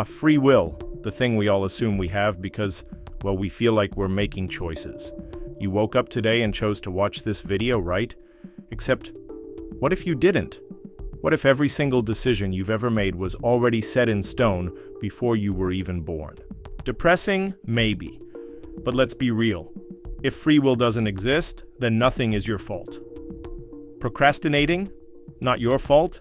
Free will, the thing we all assume we have because, well, we feel like we're making choices. You woke up today and chose to watch this video, right? Except, what if you didn't? What if every single decision you've ever made was already set in stone before you were even born? Depressing? Maybe. But let's be real. If free will doesn't exist, then nothing is your fault. Procrastinating? Not your fault.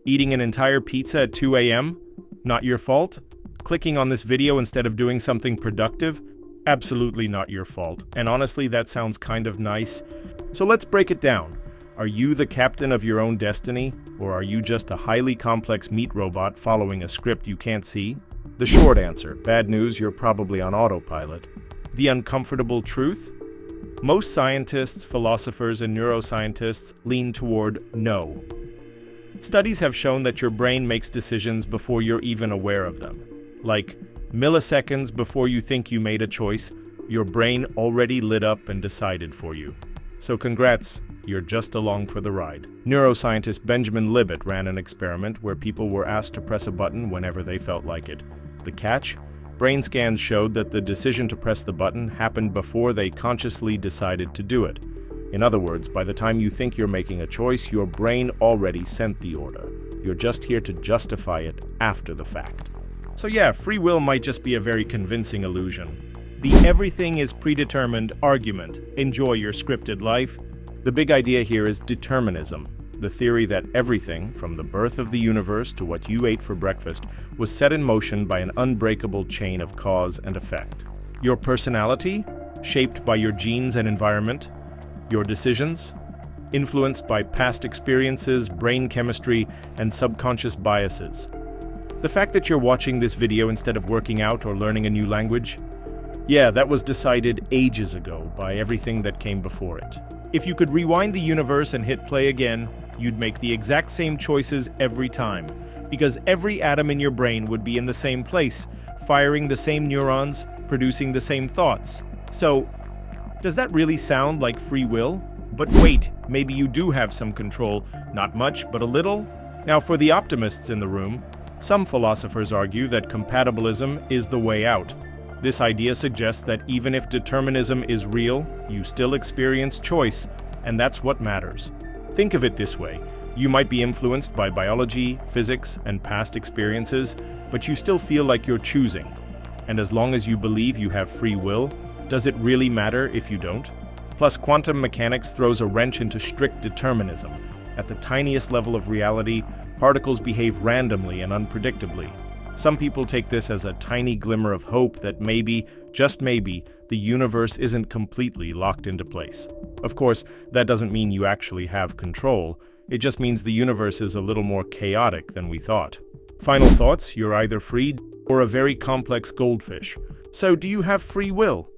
Eating an entire pizza at 2 a.m.? Not your fault. Clicking on this video instead of doing something productive? Absolutely not your fault. And honestly, that sounds kind of nice. So let's break it down. Are you the captain of your own destiny, or are you just a highly complex meat robot following a script you can't see? The short answer, bad news, you're probably on autopilot. The uncomfortable truth? Most scientists, philosophers, and neuroscientists lean toward no. Studies have shown that your brain makes decisions before you're even aware of them. Like milliseconds before you think you made a choice, your brain already lit up and decided for you. So congrats, you're just along for the ride. Neuroscientist Benjamin Libet ran an experiment where people were asked to press a button whenever they felt like it. The catch? Brain scans showed that the decision to press the button happened before they consciously decided to do it. In other words, by the time you think you're making a choice, your brain already sent the order. You're just here to justify it after the fact. So yeah, free will might just be a very convincing illusion. The everything is predetermined argument, enjoy your scripted life. The big idea here is determinism, the theory that everything, from the birth of the universe to what you ate for breakfast, was set in motion by an unbreakable chain of cause and effect. Your personality, shaped by your genes and environment. Your decisions, influenced by past experiences, brain chemistry, and subconscious biases. The fact that you're watching this video instead of working out or learning a new language? Yeah, that was decided ages ago by everything that came before it. If you could rewind the universe and hit play again, you'd make the exact same choices every time, because every atom in your brain would be in the same place, firing the same neurons, producing the same thoughts. So, does that really sound like free will? But wait, maybe you do have some control, not much, but a little? Now, for the optimists in the room, some philosophers argue that compatibilism is the way out. This idea suggests that even if determinism is real, you still experience choice, and that's what matters. Think of it this way. You might be influenced by biology, physics, and past experiences, but you still feel like you're choosing. And as long as you believe you have free will, does it really matter if you don't? Plus, quantum mechanics throws a wrench into strict determinism. At the tiniest level of reality, particles behave randomly and unpredictably. Some people take this as a tiny glimmer of hope that maybe, just maybe, the universe isn't completely locked into place. Of course, that doesn't mean you actually have control. It just means the universe is a little more chaotic than we thought. Final thoughts, you're either free or a very complex goldfish. So do you have free will?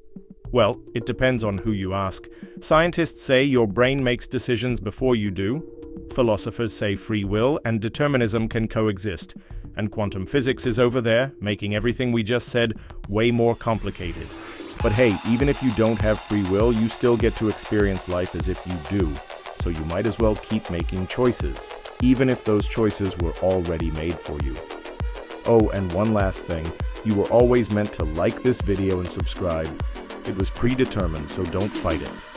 Well, it depends on who you ask. Scientists say your brain makes decisions before you do. Philosophers say free will and determinism can coexist. And quantum physics is over there, making everything we just said way more complicated. But hey, even if you don't have free will, you still get to experience life as if you do. So you might as well keep making choices, even if those choices were already made for you. Oh, and one last thing, you were always meant to like this video and subscribe. It was predetermined, so don't fight it.